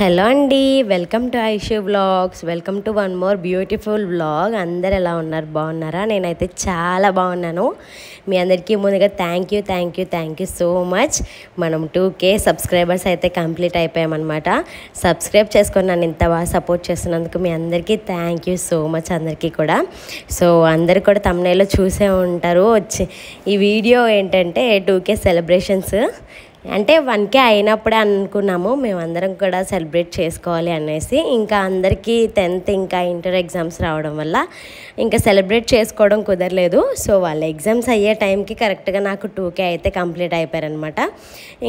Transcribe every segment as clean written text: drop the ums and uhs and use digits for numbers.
Hello అండి, welcome to Aishu vlogs. Welcome to one more beautiful vlog. అందరు ఎలా ఉన్నారు? బాగున్నారా? నేనైతే చాలా బాగున్నాను. మీ అందరికీ ముందుగా థ్యాంక్ యూ సో మచ్. మనం 2K సబ్స్క్రైబర్స్ అయితే కంప్లీట్ అయిపోయామన్నమాట. సబ్స్క్రైబ్ చేసుకొని నన్ను ఇంత బాగా సపోర్ట్ చేస్తున్నందుకు మీ అందరికీ థ్యాంక్ యూ సో మచ్ అందరికీ కూడా. సో అందరు కూడా తమ్నైల్లో చూసే ఉంటారు. ఈ వీడియో ఏంటంటే 2K సెలబ్రేషన్స్ అంటే 1K అయినప్పుడే అనుకున్నాము మేమందరం కూడా సెలబ్రేట్ చేసుకోవాలి అనేసి. ఇంకా అందరికీ 10th ఇంకా ఇంటర్ ఎగ్జామ్స్ రావడం వల్ల ఇంకా సెలబ్రేట్ చేసుకోవడం కుదరలేదు. సో వాళ్ళ ఎగ్జామ్స్ అయ్యే టైంకి కరెక్ట్గా నాకు 2K అయితే కంప్లీట్ అయిపోయారనమాట.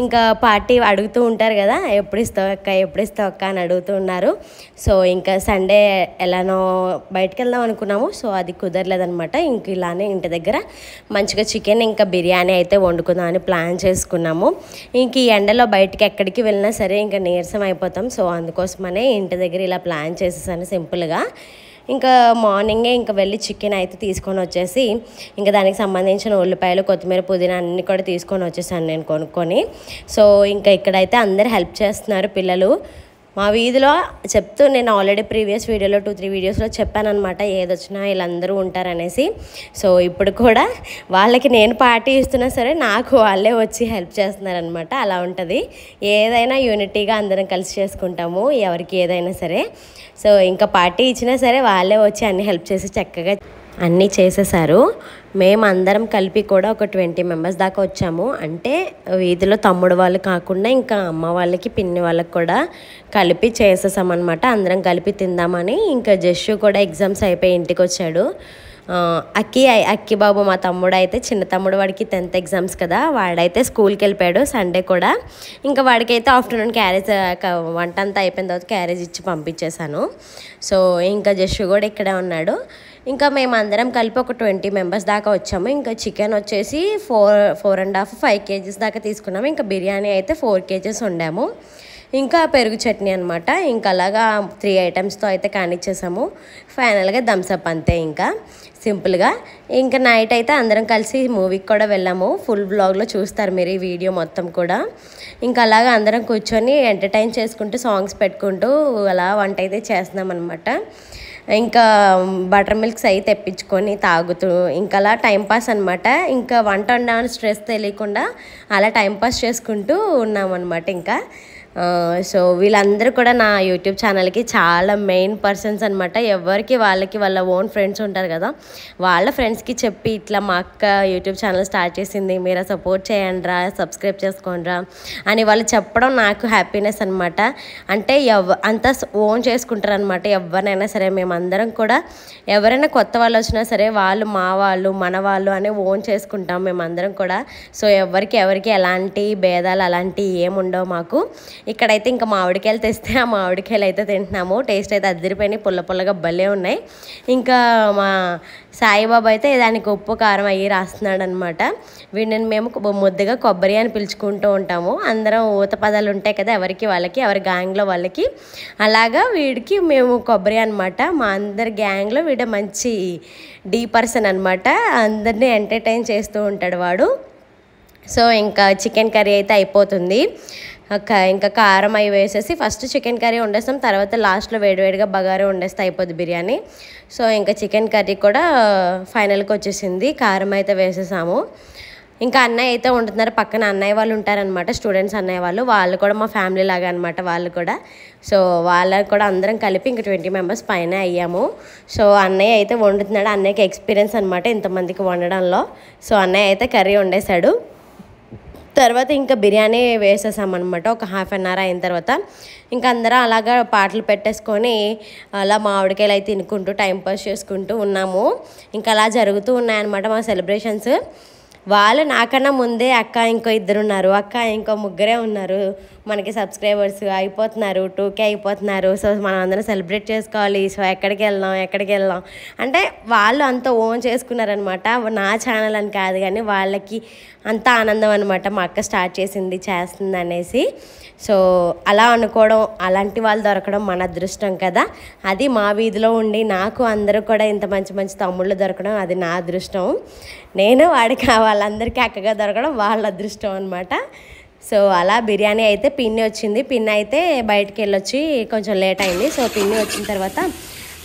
ఇంకా పార్టీ అడుగుతూ ఉంటారు కదా, ఎప్పుడు ఇస్తావు అక్క అని అడుగుతూ ఉన్నారు. సో ఇంకా సండే ఎలానో బయటకు వెళ్దాం అనుకున్నాము. సో అది కుదరలేదనమాట. ఇంక ఇలానే ఇంటి దగ్గర మంచిగా చికెన్ ఇంకా బిర్యానీ అయితే వండుకుందామని ప్లాన్ చేసుకున్నాము. ఇంక ఈ ఎండలో బయటికి ఎక్కడికి వెళ్ళినా సరే ఇంకా నీరసం అయిపోతాం. సో అందుకోసమనే ఇంటి దగ్గర ఇలా ప్లాన్ చేసేసాను సింపుల్గా. ఇంకా మార్నింగే ఇంకా వెళ్ళి చికెన్ అయితే తీసుకొని వచ్చేసి ఇంకా దానికి సంబంధించిన ఉల్లిపాయలు, కొత్తిమీర, పుదీనా అన్నీ కూడా తీసుకొని వచ్చేసాను నేను కొనుక్కొని. సో ఇంకా ఇక్కడైతే అందరు హెల్ప్ చేస్తున్నారు పిల్లలు. మా వీధిలో నేను ఆల్రెడీ ప్రీవియస్ వీడియోలో 2-3 వీడియోస్లో చెప్పానమాట, ఏదొచ్చినా వీళ్ళందరూ ఉంటారనేసి. సో ఇప్పుడు కూడా వాళ్ళకి నేను పార్టీ ఇస్తున్నా సరే నాకు వాళ్ళే వచ్చి హెల్ప్ చేస్తున్నారనమాట. అలా ఉంటుంది. ఏదైనా యూనిటీగా అందరం కలిసి చేసుకుంటాము, ఎవరికి ఏదైనా సరే. సో ఇంకా పార్టీ ఇచ్చినా సరే వాళ్ళే వచ్చి అన్ని హెల్ప్ చేసి చక్కగా అన్నీ చేసేసారు. మేమందరం కలిపి కూడా ఒక 20 మెంబర్స్ దాకా వచ్చాము. అంటే వీధిలో తమ్ముడు వాళ్ళు కాకుండా ఇంకా అమ్మ వాళ్ళకి, పిన్ని వాళ్ళకి కూడా కలిపి చేసేసామన్నమాట. అందరం కలిపి తిందామని. ఇంకా జస్సు కూడా ఎగ్జామ్స్ అయిపోయి ఇంటికి వచ్చాడు. అక్కి బాబు మా తమ్ముడు అయితే, చిన్న తమ్ముడు, వాడికి 10th ఎగ్జామ్స్ కదా, వాడైతే స్కూల్కి వెళ్ళిపోయాడు సండే కూడా. ఇంకా వాడికైతే ఆఫ్టర్నూన్ క్యారేజ్ వంట అంతా అయిపోయిన తర్వాత క్యారేజ్ ఇచ్చి పంపించేశాను. సో ఇంకా జస్సు కూడా ఇక్కడే ఉన్నాడు. ఇంకా మేమందరం కలిపి ఒక 20 మెంబర్స్ దాకా వచ్చాము. ఇంకా చికెన్ వచ్చేసి 4.5 kgs దాకా తీసుకున్నాము. ఇంకా బిర్యానీ అయితే 4 kgs వండాము. ఇంకా పెరుగు చట్నీ అనమాట. ఇంకా అలాగా 3 ఐటమ్స్తో అయితే కానిచ్చేసాము. ఫైనల్గా థమ్స్అప్ అంతే. ఇంకా సింపుల్గా ఇంకా నైట్ అయితే అందరం కలిసి మూవీకి కూడా వెళ్ళాము. ఫుల్ బ్లాగ్లో చూస్తారు మీరు ఈ వీడియో మొత్తం కూడా. ఇంకా అలాగా అందరం కూర్చొని ఎంటర్టైన్ చేసుకుంటూ సాంగ్స్ పెట్టుకుంటూ అలా వంట అయితే చేస్తున్నాం అనమాట. ఇంకా బటర్ మిల్క్స్ అవి తెప్పించుకొని తాగుతూ ఇంకా అలా టైంపాస్ అనమాట. ఇంకా వంట వండాలని స్ట్రెస్ తెలియకుండా అలా టైంపాస్ చేసుకుంటూ ఉన్నామన్నమాట. ఇంకా సో వీళ్ళందరూ కూడా నా యూట్యూబ్ ఛానల్కి చాలా మెయిన్ పర్సన్స్ అనమాట. ఎవరికి వాళ్ళ ఓన్ ఫ్రెండ్స్ ఉంటారు కదా, వాళ్ళ ఫ్రెండ్స్కి చెప్పి ఇట్లా మా అక్క యూట్యూబ్ ఛానల్ స్టార్ట్ చేసింది, మీరు సపోర్ట్ చేయండిరా, సబ్స్క్రైబ్ చేసుకోండిరా అని వాళ్ళు చెప్పడం నాకు హ్యాపీనెస్ అనమాట. అంటే అంతా ఓన్ చేసుకుంటారు అనమాట ఎవరినైనా సరే. మేమందరం కూడా ఎవరైనా కొత్త వాళ్ళు వచ్చినా సరే వాళ్ళు మా వాళ్ళు మన వాళ్ళు అని ఓన్ చేసుకుంటాం మేమందరం కూడా. సో ఎవరికి ఎలాంటి భేదాలు అలాంటివి ఏముండవు మాకు. ఇక్కడైతే ఇంకా మామిడికాయలు తెస్తే ఆ మామిడికాయలు అయితే తింటున్నాము. టేస్ట్ అయితే అద్దరిపోయినాయి, పుల్లగా భలే ఉన్నాయి. ఇంకా మా సాయిబాబా అయితే దానికి ఉప్పు కారం అయ్యి రాస్తున్నాడు అనమాట. వీడిని మేము ముద్దగా కొబ్బరి అని పిలుచుకుంటూ ఉంటాము. అందరం ఊత పదాలు ఉంటాయి కదా ఎవరికి వాళ్ళకి, ఎవరి గ్యాంగ్లో వాళ్ళకి. అలాగా వీడికి మేము కొబ్బరి అనమాట. మా అందరి గ్యాంగ్లో వీడు మంచి డీ పర్సన్ అనమాట. అందరినీ ఎంటర్టైన్ చేస్తూ ఉంటాడు వాడు. సో ఇంకా చికెన్ కర్రీ అయితే అయిపోతుంది. ఇంకా కారం అవి వేసేసి ఫస్ట్ చికెన్ కర్రీ వండేస్తాం, తర్వాత లాస్ట్లో వేడివేడిగా బగారా వండేస్తే అయిపోద్ది బిర్యానీ. సో ఇంకా చికెన్ కర్రీ కూడా ఫైనల్కి వచ్చేసింది. కారం అయితే వేసేసాము. ఇంకా అన్నయ్య అయితే వండుతున్నారు. పక్కన అన్నయ్య వాళ్ళు ఉంటారనమాట, స్టూడెంట్స్ అన్నయ్య వాళ్ళు కూడా మా ఫ్యామిలీ లాగా అనమాట వాళ్ళు కూడా. సో వాళ్ళకు కూడా అందరం కలిపి ఇంకా 20 మెంబర్స్ పైన అయ్యాము. సో అన్నయ్య అయితే వండుతున్నాడు. అన్నయ్యకి ఎక్స్పీరియన్స్ అనమాట ఇంతమందికి వండడంలో. సో అన్నయ్య అయితే కర్రీ వండేశాడు. తర్వాత ఇంకా బిర్యానీ వేసేసామన్నమాట. ఒక ½ an hour అయిన తర్వాత ఇంకా అందరం అలాగా పాటలు పెట్టేసుకొని అలా మామిడికాయలు అయితే తినుకుంటూ టైంపాస్ చేసుకుంటూ ఉన్నాము. ఇంకా అలా జరుగుతూ ఉన్నాయన్నమాట మా సెలబ్రేషన్స్. వాళ్ళు నాకన్నా ముందే అక్క ఇంకో 2 ఉన్నారు, అక్క ఇంకో 3 ఉన్నారు. మనకి సబ్స్క్రైబర్స్ అయిపోతున్నారు, 2K అయిపోతున్నారు. సో మనం అందరం సెలబ్రేట్ చేసుకోవాలి. సో ఎక్కడికి వెళ్దాం అంటే వాళ్ళు అంత ఓన్ చేసుకున్నారనమాట. నా ఛానల్ అని కాదు కానీ వాళ్ళకి అంత ఆనందం అనమాట, మా అక్క స్టార్ట్ చేస్తుంది అనేసి. సో అలా అనుకోవడం, అలాంటి వాళ్ళు దొరకడం మన అదృష్టం కదా. అది మా వీధిలో ఉండి నాకు అందరూ కూడా ఇంత మంచి తమ్ముళ్ళు దొరకడం అది నా అదృష్టం. నేను వాళ్ళందరికీ అక్కగా దొరకడం వాళ్ళ అదృష్టం అనమాట. సో అలా బిర్యానీ అయితే పిన్ని వచ్చింది. పిన్ని అయితే బయటికి వెళ్ళొచ్చి కొంచెం లేట్ అయింది. సో పిన్ని వచ్చిన తర్వాత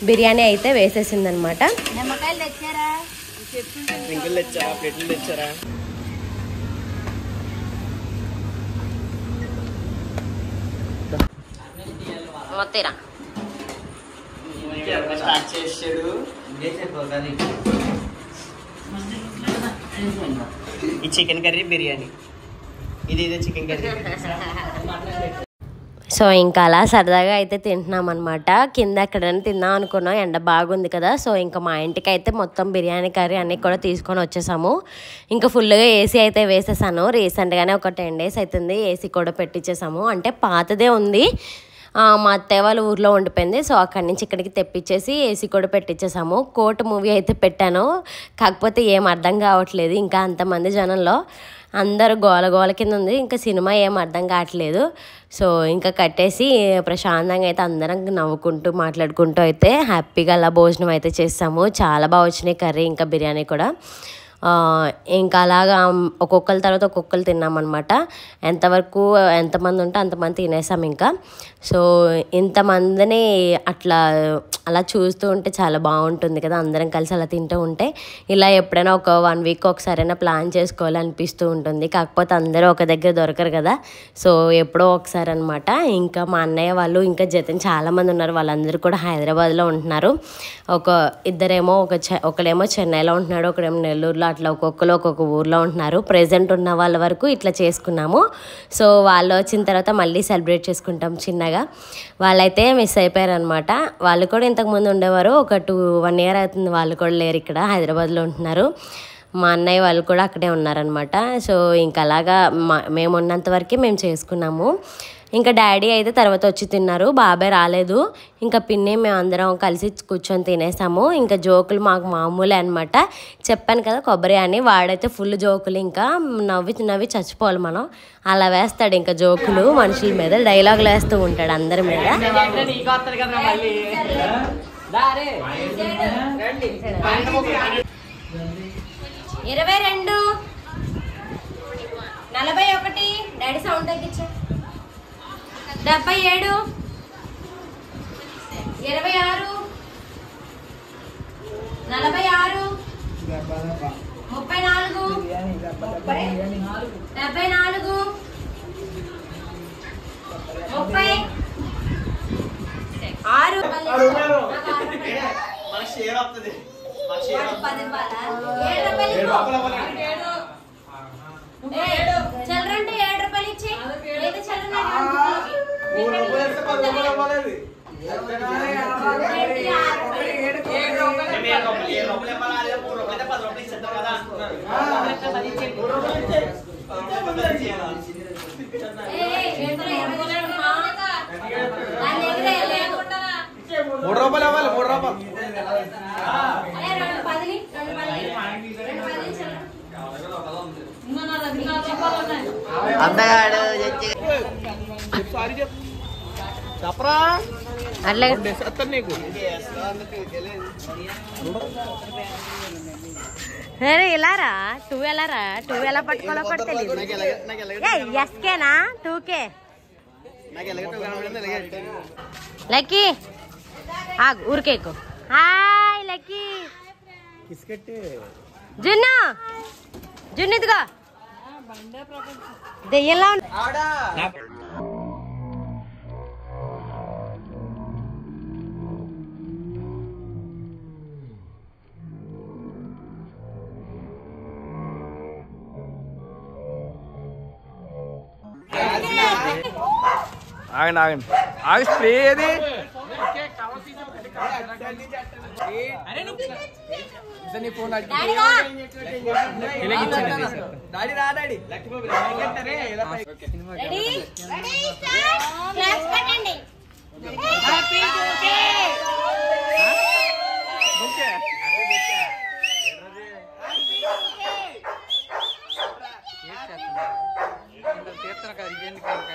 బిర్యానీ అయితే వేసేసింది అనమాట. ఈ చికెన్ కర్రీ బిర్యానీ, ఇది చికెన్ కర్రీ. సో ఇంకా అలా సరదాగా అయితే తింటున్నాం అనమాట. కింద ఎక్కడైనా తిందాం అనుకున్నాం, ఎండ బాగుంది కదా. సో ఇంకా మా ఇంటికి అయితే మొత్తం బిర్యానీ కర్రీ అన్నీ కూడా తీసుకొని వచ్చేసాము. ఇంకా ఫుల్గా ఏసీ అయితే వేసేసాను. రీసెంట్గానే ఒక 10 days అవుతుంది ఏసీ కూడా పెట్టించేసాము. అంటే పాతదే ఉంది, మా అత్తయ్య వాళ్ళ ఊర్లో ఉండిపోయింది. సో అక్కడి నుంచి ఇక్కడికి తెప్పించేసి ఏసీ కూడా పెట్టించేసాము. కోర్ట్ మూవీ అయితే పెట్టాను, కాకపోతే ఏం అర్థం కావట్లేదు. ఇంకా అంతమంది జనంలో అందరూ గోల గోల కింద ఉంది, ఇంకా సినిమా ఏం అర్థం కావట్లేదు. సో ఇంకా కట్టేసి ప్రశాంతంగా అయితే అందరం నవ్వుకుంటూ మాట్లాడుకుంటూ అయితే హ్యాపీగా అలా భోజనం అయితే చేస్తాము. చాలా బాగా వచ్చినాయి కర్రీ ఇంకా బిర్యానీ కూడా. ఇంకా అలాగా ఒక్కొక్కరి తర్వాత ఒక్కొక్కరు తిన్నామన్నమాట. ఎంతమంది ఉంటే అంతమంది తినేసాం ఇంకా. సో ఇంతమందిని అలా చూస్తూ ఉంటే చాలా బాగుంటుంది కదా, అందరం కలిసి అలా తింటూ ఉంటే. ఇలా ఎప్పుడైనా ఒక 1 week ఒకసారైనా ప్లాన్ చేసుకోవాలనిపిస్తూ ఉంటుంది. కాకపోతే అందరూ ఒక దగ్గర దొరకరు కదా, సో ఎప్పుడో ఒకసారి అనమాట. ఇంకా మా అన్నయ్య వాళ్ళు ఇంకా జతని చాలామంది ఉన్నారు, వాళ్ళందరూ కూడా హైదరాబాద్లో ఉంటున్నారు. ఇద్దరేమో ఒకడేమో చెన్నైలో ఉంటున్నాడు, ఒకడేమో నెల్లూరులో, అట్లా ఒక్కొక్కరు ఒక్కొక్క ఊర్లో ఉంటున్నారు. ప్రెజెంట్ ఉన్న వాళ్ళ వరకు ఇట్లా చేసుకున్నాము. సో వాళ్ళు వచ్చిన తర్వాత మళ్ళీ సెలబ్రేట్ చేసుకుంటాం చిన్నగా. వాళ్ళైతే మిస్ అయిపోయారు అనమాట. వాళ్ళు కూడా ఇంతకుముందు ఉండేవారు, 1 year అవుతుంది, వాళ్ళు కూడా లేరు, ఇక్కడ హైదరాబాద్లో ఉంటున్నారు. మా అన్నయ్య వాళ్ళు కూడా అక్కడే ఉన్నారనమాట. సో ఇంకా అలాగా మేము ఉన్నంత వరకే మేము చేసుకున్నాము. ఇంకా డాడీ అయితే తర్వాత వచ్చి తిన్నారు, బాబాయ్ రాలేదు. ఇంకా పిన్ని మేము అందరం కలిసి కూర్చొని తినేసాము. ఇంకా జోకులు మాకు మామూలే అనమాట. చెప్పాను కదా కొబ్బరి అని, వాడైతే ఫుల్ జోకులు, ఇంకా నవ్వి చచ్చిపోవాలి మనం. అలా వేస్తాడు ఇంకా జోకులు మనుషుల మీద, డైలాగులు వేస్తూ ఉంటాడు అందరి మీద. 22 41 డాడీ సౌండ్ తగ్గించా. 77 26 46 34 74 చల్లరంటే 7 రూపాయలు ఇచ్చి ఇలారా 2 ఎలా పట్టుకోవాలో కూడా తెలియదు. ఎస్కేనా 2K లక్కీ ఊరికేకు. Hi Lucky. జున్ను ఇదిగో దెయ్యంలా ఆగండి ఆగి స్ప్రే ఏది తీర్తాను కదా, ఇదేంటి కనుక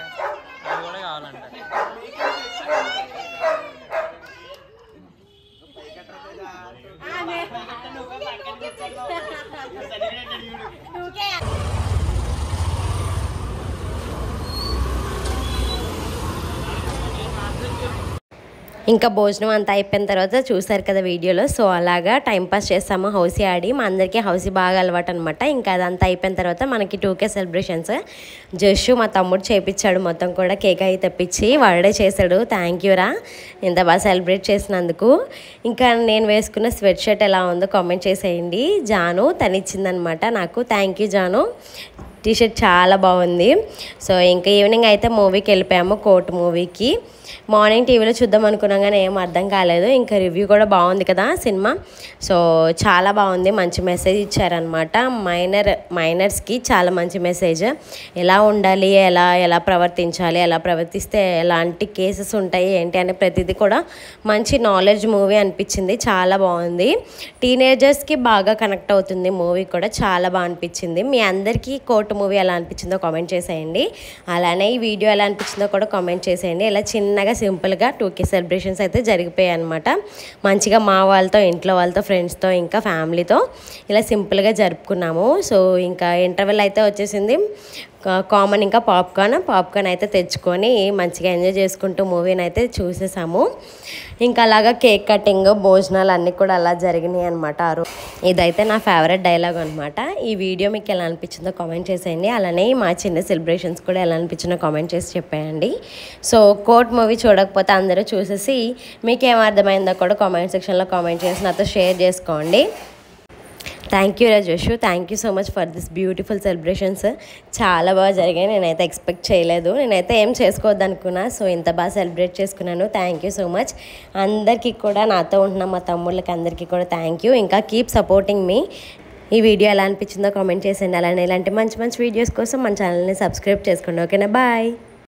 అది కూడా కావాలంట. ఇంకా భోజనం అంతా అయిపోయిన తర్వాత చూసారు కదా వీడియోలో. సో అలాగా టైంపాస్ చేస్తాము హౌసీ ఆడి. మా అందరికీ హౌసీ బాగా అలవాటు అనమాట. ఇంకా అదంతా అయిపోయిన తర్వాత మనకి 2K సెలబ్రేషన్స్ జస్సు మా తమ్ముడు చేపించాడు మొత్తం కూడా. కేక్ అయి తెప్పించి వాడే చేశాడు. థ్యాంక్ యూ రా ఇంత బాగా సెలబ్రేట్ చేసినందుకు. ఇంకా నేను వేసుకున్న స్వెట్ షర్ట్ ఎలా ఉందో కామెంట్ చేసేయండి. జాను తనిచ్చిందనమాట నాకు. Thank you Janu. టీషర్ట్ చాలా బాగుంది. సో ఇంకా ఈవినింగ్ అయితే మూవీకి వెళ్ళిపోయాము, కోర్ట్ మూవీకి. మార్నింగ్ టీవీలో చూద్దాం అనుకున్నాం కానీ ఏం అర్థం కాలేదు. ఇంకా రివ్యూ కూడా బాగుంది కదా సినిమా. సో చాలా బాగుంది. మంచి మెసేజ్ ఇచ్చారనమాట. మైనర్స్కి చాలా మంచి మెసేజ్. ఎలా ఉండాలి, ఎలా ప్రవర్తించాలి, ఎలా ప్రవర్తిస్తే ఎలాంటి కేసెస్ ఉంటాయి ఏంటి అని ప్రతిదీ కూడా మంచి నాలెడ్జ్ మూవీ అనిపించింది. చాలా బాగుంది. టీనేజర్స్కి బాగా కనెక్ట్ అవుతుంది మూవీ కూడా. చాలా బాగా అనిపించింది. మీ అందరికీ కోర్ట్ మూవీ ఎలా అనిపించిందో కామెంట్ చేసేయండి. అలానే ఈ వీడియో ఎలా అనిపించిందో కూడా కామెంట్ చేసేయండి. ఇలా చిన్నగా సింపుల్గా 2K సెలబ్రేషన్స్ అయితే జరిగిపోయాయి అనమాట. మంచిగా మా వాళ్ళతో, ఇంట్లో వాళ్ళతో, ఫ్రెండ్స్తో, ఇంకా ఫ్యామిలీతో ఇలా సింపుల్గా జరుపుకున్నాము. సో ఇంకా ఇంటర్వెల్ అయితే వచ్చేసింది. కామన్ ఇంకా పాప్కార్న్ అయితే తెచ్చుకొని మంచిగా ఎంజాయ్ చేసుకుంటూ మూవీని అయితే చూసేసాము. ఇంకా అలాగా కేక్ కటింగ్, భోజనాలు అన్నీ కూడా అలా జరిగినాయి అనమాట. ఇదైతే నా ఫేవరెట్ డైలాగ్ అనమాట. ఈ వీడియో మీకు ఎలా అనిపించిందో కామెంట్ చేసేయండి. అలానే మా చిన్న సెలబ్రేషన్స్ కూడా ఎలా అనిపించిందో కామెంట్ చేసి చెప్పేయండి. సో కోర్ట్ మూవీ చూడకపోతే అందరూ చూసేసి మీకు ఏం అర్థమైందో కూడా కామెంట్ సెక్షన్లో కామెంట్ చేసి నాతో షేర్ చేసుకోండి. Thank you Rajesh. Thank you so much for this beautiful celebrations. చాలా బాగా జరిగాయి. నేనైతే ఎక్స్పెక్ట్ చేయలేదు. నేనైతే ఏం చేసుకోవద్దు అనుకున్నా. సో ఇంత బాగా సెలబ్రేట్ చేసుకున్నాను. Thank you so much. అందరికీ కూడా, నాతో ఉంటున్న మా తమ్ముళ్ళకి అందరికీ కూడా థ్యాంక్ యూ. ఇంకా కీప్ సపోర్టింగ్ మీ. ఈ వీడియో ఎలా అనిపించిందో కామెంట్ చేసేయండి. అలానే ఇలాంటి మంచి మంచి వీడియోస్ కోసం మన ఛానల్ని సబ్స్క్రైబ్ చేసుకోండి. ఓకేనా? బాయ్.